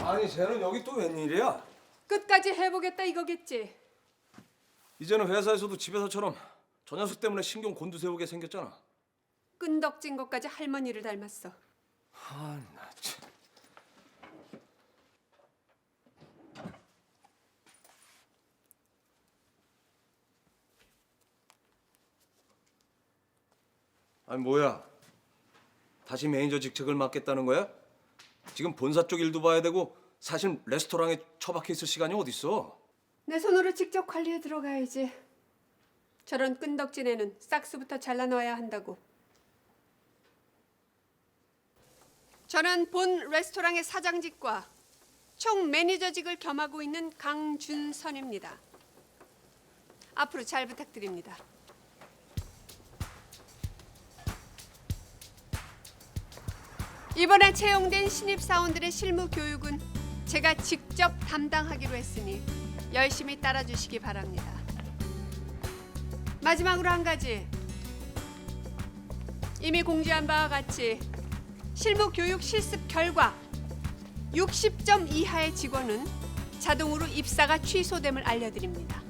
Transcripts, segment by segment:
아니 쟤는 여기 또 웬일이야? 끝까지 해보겠다 이거겠지. 이제는 회사에서도 집에서처럼 저 녀석 때문에 신경 곤두세우게 생겼잖아. 끈덕진 것까지 할머니를 닮았어. 아, 나 참. 아니 뭐야? 다시 매니저 직책을 맡겠다는 거야? 지금 본사 쪽 일도 봐야 되고 사실 레스토랑에 처박혀 있을 시간이 어딨어? 내 손으로 직접 관리에 들어가야지. 저런 끈덕진 애는 싹스부터 잘라놔야 한다고. 저는 본 레스토랑의 사장직과 총 매니저직을 겸하고 있는 강준선입니다. 앞으로 잘 부탁드립니다. 이번에 채용된 신입사원들의 실무 교육은 제가 직접 담당하기로 했으니 열심히 따라주시기 바랍니다. 마지막으로 한 가지. 이미 공지한 바와 같이 실무 교육 실습 결과 60점 이하의 직원은 자동으로 입사가 취소됨을 알려드립니다.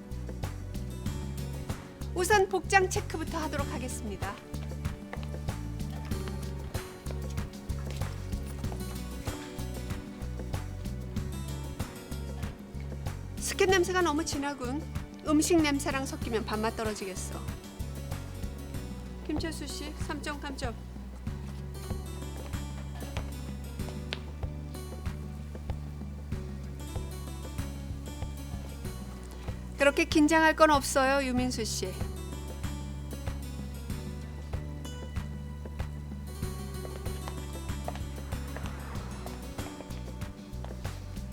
우선 복장 체크부터 하도록 하겠습니다. 스킨 냄새가 너무 진하군. 음식 냄새랑 섞이면 밥맛 떨어지겠어. 김철수 씨, 3점 감점. 그렇게 긴장할 건 없어요, 유민수 씨.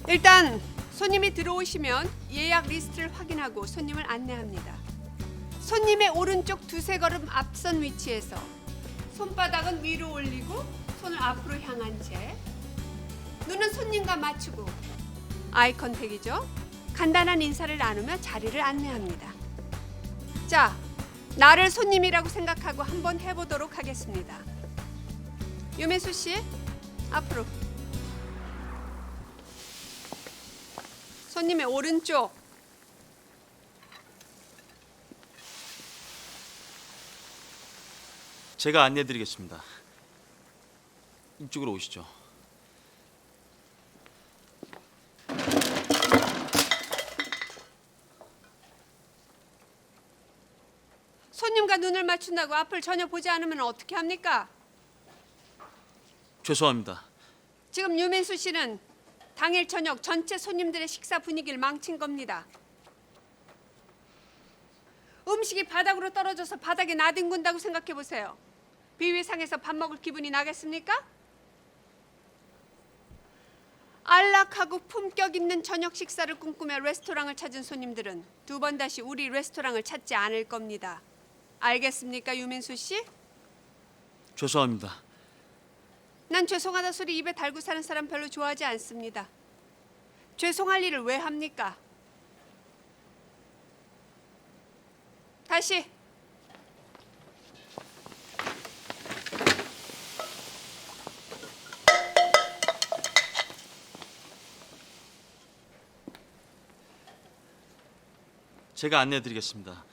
일단 손님이 들어오시면 예약 리스트를 확인하고 손님을 안내합니다. 손님의 오른쪽 두세 걸음 앞선 위치에서 손바닥은 위로 올리고 손을 앞으로 향한 채 눈은 손님과 맞추고 아이 컨택이죠. 간단한 인사를 나누며 자리를 안내합니다. 자, 나를 손님이라고 생각하고 한번 해보도록 하겠습니다. 유민수 씨, 앞으로. 손님의 오른쪽. 제가 안내해드리겠습니다. 이쪽으로 오시죠. 손님과 눈을 맞춘다고 앞을 전혀 보지 않으면 어떻게 합니까? 죄송합니다. 지금 유민수 씨는 당일 저녁 전체 손님들의 식사 분위기를 망친 겁니다. 음식이 바닥으로 떨어져서 바닥에 나뒹군다고 생각해 보세요. 비위상에서 밥 먹을 기분이 나겠습니까? 안락하고 품격 있는 저녁 식사를 꿈꾸며 레스토랑을 찾은 손님들은 두 번 다시 우리 레스토랑을 찾지 않을 겁니다. 알겠습니까, 유민수 씨? 죄송합니다. 난 죄송하다 소리 입에 달고 사는 사람 별로 좋아하지 않습니다. 죄송할 일을 왜 합니까? 다시. 제가 안내해드리겠습니다.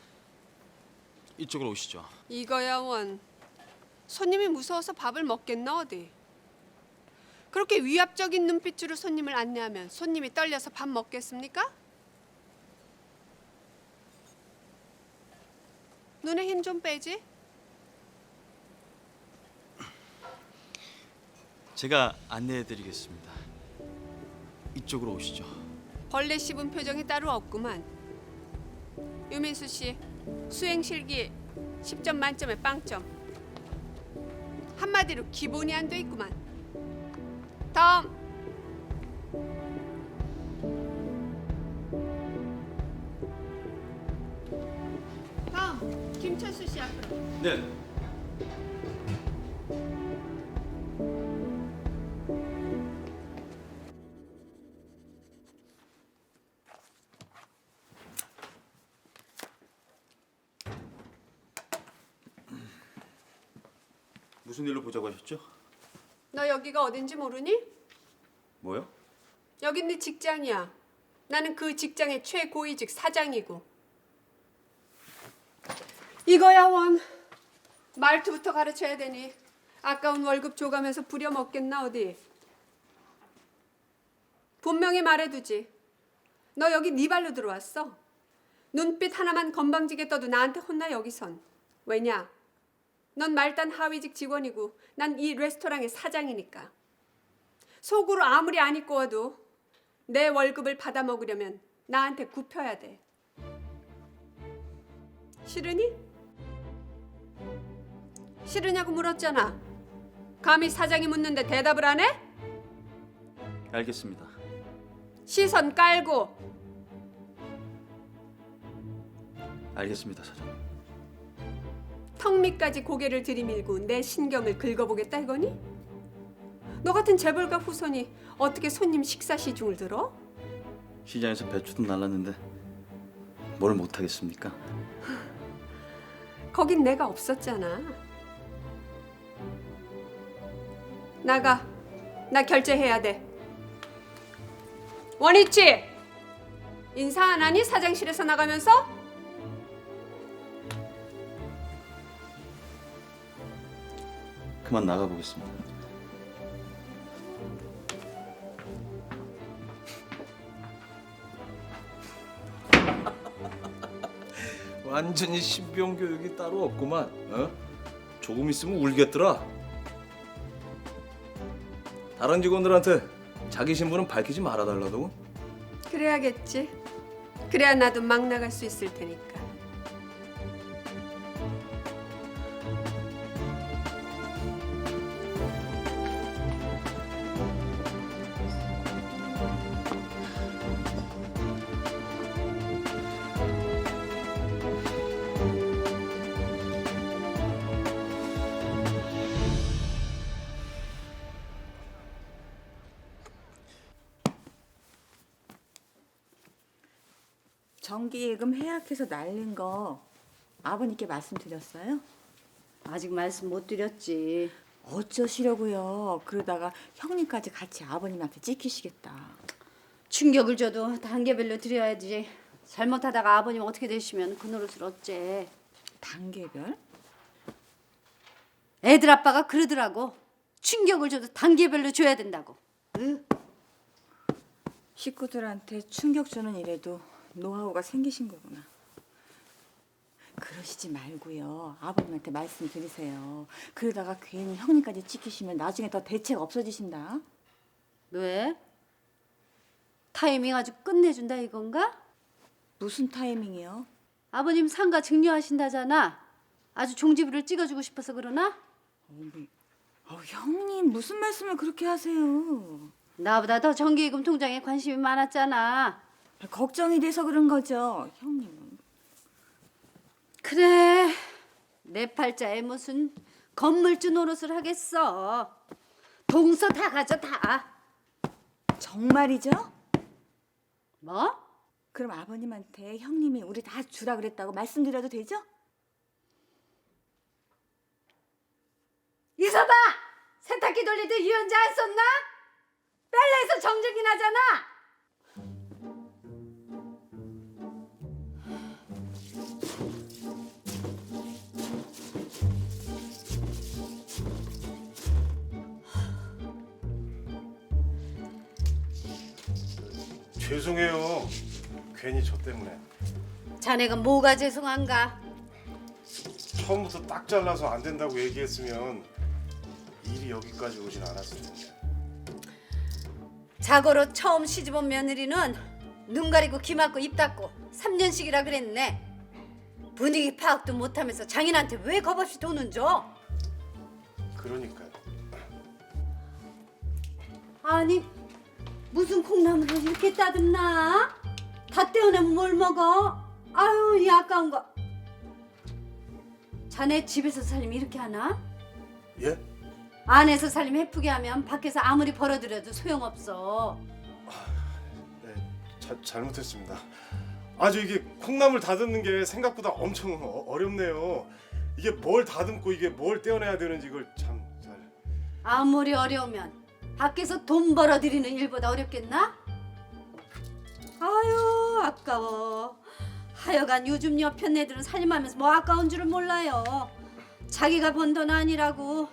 이쪽으로 오시죠. 이거야 원. 손님이 무서워서 밥을 먹겠나 어디. 그렇게 위압적인 눈빛으로 손님을 안내하면 손님이 떨려서 밥 먹겠습니까? 눈에 힘 좀 빼지. 제가 안내해드리겠습니다. 이쪽으로 오시죠. 벌레 씹은 표정이 따로 없구만. 유민수 씨, 수행 실기 10점 만점에 빵점. 한마디로 기본이 안 돼 있구만. 다음. 다음 김철수 씨 앞으로. 네. 무슨 일로 보자고 하셨죠? 너 여기가 어딘지 모르니? 뭐요? 여긴 네 직장이야. 나는 그 직장의 최고위직 사장이고. 이거야 원. 말투부터 가르쳐야 되니 아까운 월급 줘가면서 부려먹겠나 어디. 분명히 말해두지. 너 여기 네 발로 들어왔어. 눈빛 하나만 건방지게 떠도 나한테 혼나 여기선. 왜냐? 넌 말단 하위직 직원이고 난 이 레스토랑의 사장이니까. 속으로 아무리 안 입고 와도 내 월급을 받아 먹으려면 나한테 굽혀야 돼. 싫으니? 싫으냐고 물었잖아. 감히 사장이 묻는데 대답을 안 해? 알겠습니다. 시선 깔고. 알겠습니다, 사장님. 턱 밑까지 고개를 들이밀고 내 신경을 긁어보겠다 이거니? 너 같은 재벌가 후손이 어떻게 손님 식사 시중을 들어? 시장에서 배추도 날랐는데 뭘 못하겠습니까? 거긴 내가 없었잖아. 나가. 나 결제해야 돼. 원위치! 인사 안 하니 사장실에서 나가면서? 그만 나가보겠습니다. 완전히 신병 교육이 따로 없구만. 어? 조금 있으면 울겠더라. 다른 직원들한테 자기 신분은 밝히지 말아달라고. 그래야겠지. 그래야 나도 막 나갈 수 있을 테니까. 정기예금 해약해서 날린 거 아버님께 말씀드렸어요? 아직 말씀 못 드렸지. 어쩌시려고요? 그러다가 형님까지 같이 아버님한테 찍히시겠다. 충격을 줘도 단계별로 드려야지. 잘못하다가 아버님 어떻게 되시면 그 노릇을 어째. 단계별? 애들 아빠가 그러더라고. 충격을 줘도 단계별로 줘야 된다고. 식구들한테 충격 주는 일에도 노하우가 생기신 거구나. 그러시지 말고요. 아버님한테 말씀드리세요. 그러다가 괜히 형님까지 찍히시면 나중에 더 대책 없어지신다. 왜? 타이밍 아주 끝내준다 이건가? 무슨 타이밍이요? 아버님 상가 증여하신다잖아. 아주 종지부를 찍어주고 싶어서 그러나? 형님 무슨 말씀을 그렇게 하세요? 나보다 더 정기예금 통장에 관심이 많았잖아. 걱정이 돼서 그런 거죠. 형님은. 그래. 내 팔자에 무슨 건물주 노릇을 하겠어. 동서 다 가져 다. 정말이죠? 뭐? 그럼 아버님한테 형님이 우리 다 주라 그랬다고 말씀드려도 되죠? 이서봐! 세탁기 돌릴 때 유연자 안 썼나? 빨래에서 정전이 나잖아. 죄송해요. 괜히 저 때문에. 자네가 뭐가 죄송한가? 처음부터 딱 잘라서 안 된다고 얘기했으면 일이 여기까지 오진 않았을 텐데. 자고로 처음 시집온 며느리는 눈 가리고 귀 막고 입 닫고 3년씩이라 그랬네. 분위기 파악도 못하면서 장인한테 왜 겁없이 돈은 줘? 그러니까요. 아니 무슨 콩나물을 이렇게 따듬나? 다 떼어내면 뭘 먹어? 아유 이 아까운 거. 자네 집에서 살림 이렇게 하나? 예? 안에서 살림 해프게 하면 밖에서 아무리 벌어들여도 소용없어. 네, 잘못했습니다. 아주 이게 콩나물 다듬는 게 생각보다 엄청 어렵네요. 이게 뭘 다듬고 이게 뭘 떼어내야 되는지 이걸 참 잘. 아무리 어려우면 밖에서 돈 벌어들이는 일보다 어렵겠나? 아유 아까워. 하여간 요즘 옆편 애들은 살림하면서 뭐 아까운 줄은 몰라요. 자기가 번 돈 아니라고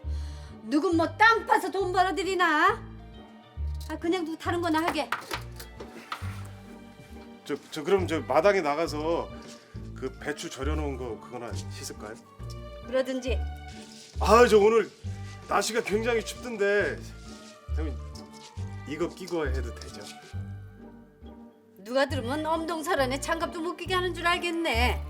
누군 뭐 땅 파서 돈 벌어들이나? 아 그냥 누구 다른 거나 하게. 저 그럼 저 마당에 나가서 그 배추 절여놓은 거 그거나 씻을까요? 그러든지. 아 저 오늘 날씨가 굉장히 춥던데 선생님 이거 끼고 해도 되죠? 누가 들으면 엄동설안에 장갑도 못 끼게 하는 줄 알겠네.